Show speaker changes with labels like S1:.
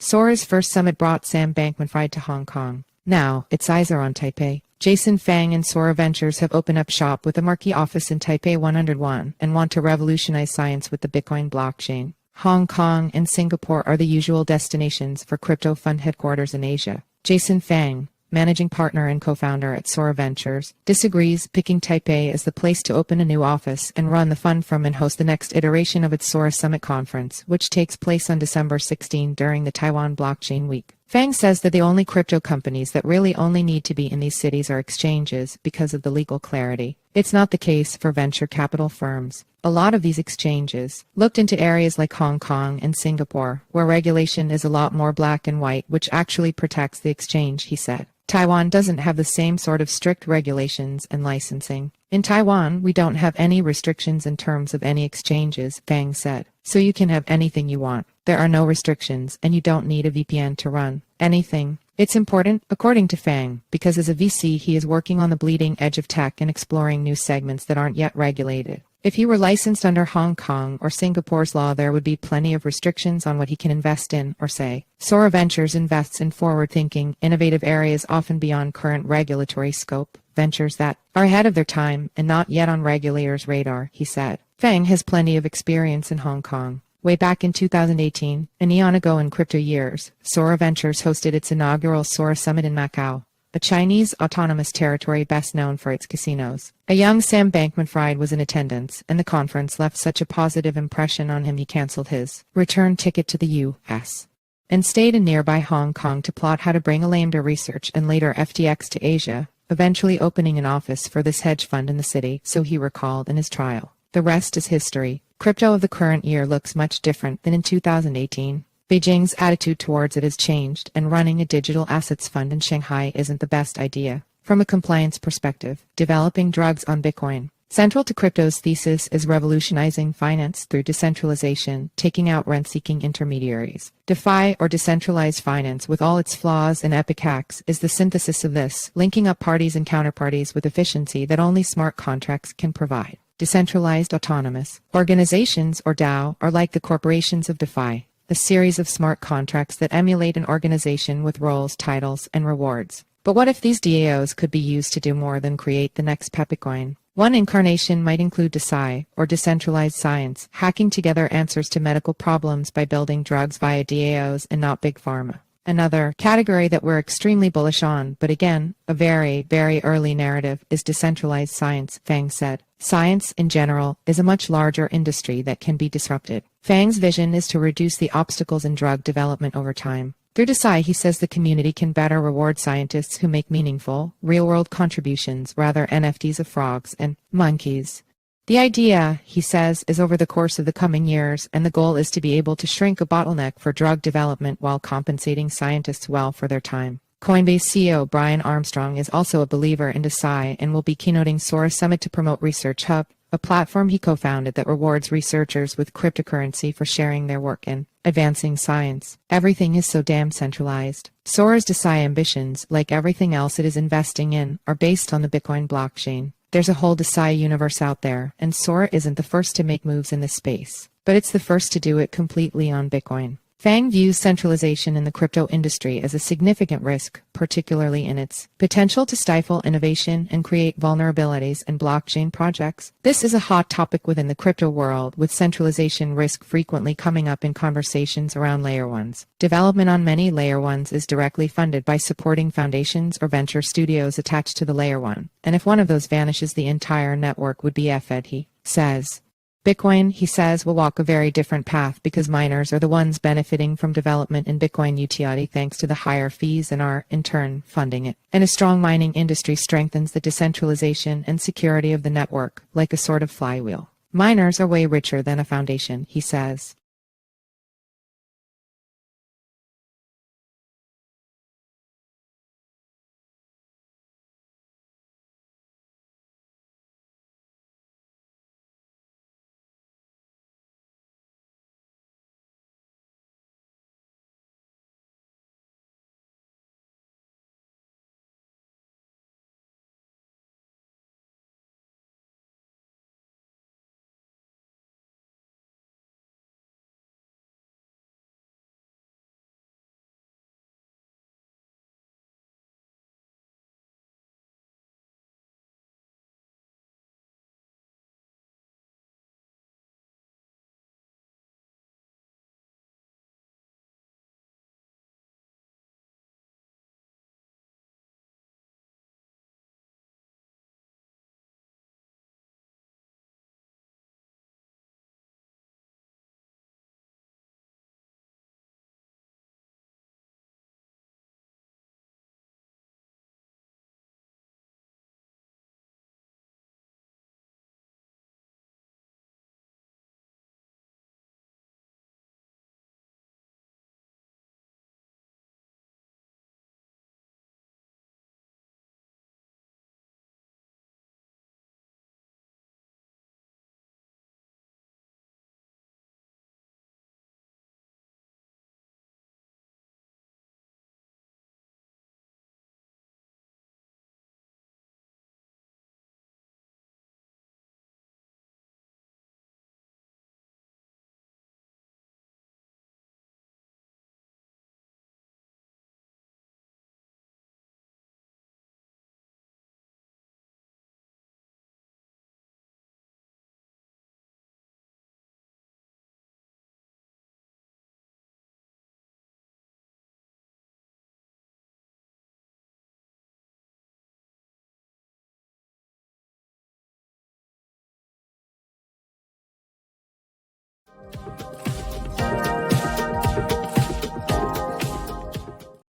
S1: Sora's first summit brought Sam Bankman-Fried to Hong Kong. Now, its eyes are on Taipei. Jason Fang and Sora Ventures have opened up shop with a marquee office in Taipei 101 and want to revolutionize science with the Bitcoin blockchain. Hong Kong and Singapore are the usual destinations for crypto fund headquarters in Asia. Jason Fang, managing partner and co-founder at Sora Ventures, disagrees, picking Taipei as the place to open a new office and run the fund from and host the next iteration of its Sora Summit conference, which takes place on December 16 during the Taiwan Blockchain Week. Fang says that the only crypto companies that really only need to be in these cities are exchanges because of the legal clarity. It's not the case for venture capital firms. A lot of these exchanges looked into areas like Hong Kong and Singapore, where regulation is a lot more black and white, which actually protects the exchange, he said. Taiwan doesn't have the same sort of strict regulations and licensing. In Taiwan, we don't have any restrictions in terms of any exchanges, Fang said. So you can have anything you want. There are no restrictions, and you don't need a VPN to run anything. It's important, according to Fang, because as a VC he is working on the bleeding edge of tech and exploring new segments that aren't yet regulated. If he were licensed under Hong Kong or Singapore's law, there would be plenty of restrictions on what he can invest in or say. Sora Ventures invests in forward-thinking, innovative areas often beyond current regulatory scope, ventures that are ahead of their time and not yet on regulators' radar, he said. Fang has plenty of experience in Hong Kong. Way back in 2018, an eon ago in crypto years, Sora Ventures hosted its inaugural Sora Summit in Macau, a Chinese autonomous territory best known for its casinos. A young Sam Bankman-Fried was in attendance, and the conference left such a positive impression on him he cancelled his return ticket to the U.S. and stayed in nearby Hong Kong to plot how to bring Lambda research and later FTX to Asia, eventually opening an office for this hedge fund in the city, so he recalled in his trial. The rest is history. Crypto of the current year looks much different than in 2018. Beijing's attitude towards it has changed, and running a digital assets fund in Shanghai isn't the best idea. From a compliance perspective, developing drugs on Bitcoin. Central to crypto's thesis is revolutionizing finance through decentralization, taking out rent-seeking intermediaries. DeFi, or decentralized finance, with all its flaws and epic hacks, is the synthesis of this, linking up parties and counterparties with efficiency that only smart contracts can provide. Decentralized autonomous organizations, or DAO, are like the corporations of DeFi, a series of smart contracts that emulate an organization with roles, titles, and rewards. But what if these DAOs could be used to do more than create the next Pepicoin? One incarnation might include DeSci, or decentralized science, hacking together answers to medical problems by building drugs via DAOs and not big pharma. Another category that we're extremely bullish on, but again, a very, very early narrative, is decentralized science, Fang said. Science, in general, is a much larger industry that can be disrupted. Fang's vision is to reduce the obstacles in drug development over time. Through DeSci, he says the community can better reward scientists who make meaningful, real-world contributions, rather NFTs of frogs and monkeys. The idea, he says, is over the course of the coming years, and the goal is to be able to shrink a bottleneck for drug development while compensating scientists well for their time. Coinbase CEO Brian Armstrong is also a believer in DeSci and will be keynoting Sora Summit to promote Research Hub, a platform he co-founded that rewards researchers with cryptocurrency for sharing their work in advancing science. Everything is so damn centralized. Sora's DeSci ambitions, like everything else it is investing in, are based on the Bitcoin blockchain. There's a whole DeSci universe out there, and Sora isn't the first to make moves in this space, but it's the first to do it completely on Bitcoin. Fang views centralization in the crypto industry as a significant risk, particularly in its potential to stifle innovation and create vulnerabilities in blockchain projects. This is a hot topic within the crypto world, with centralization risk frequently coming up in conversations around Layer 1s. Development on many Layer 1s is directly funded by supporting foundations or venture studios attached to the Layer 1, and if one of those vanishes, the entire network would be FED, he says. Bitcoin, he says, will walk a very different path because miners are the ones benefiting from development in Bitcoin utility thanks to the higher fees and are, in turn, funding it. And a strong mining industry strengthens the decentralization and security of the network, like a sort of flywheel. Miners are way richer than a foundation, he says.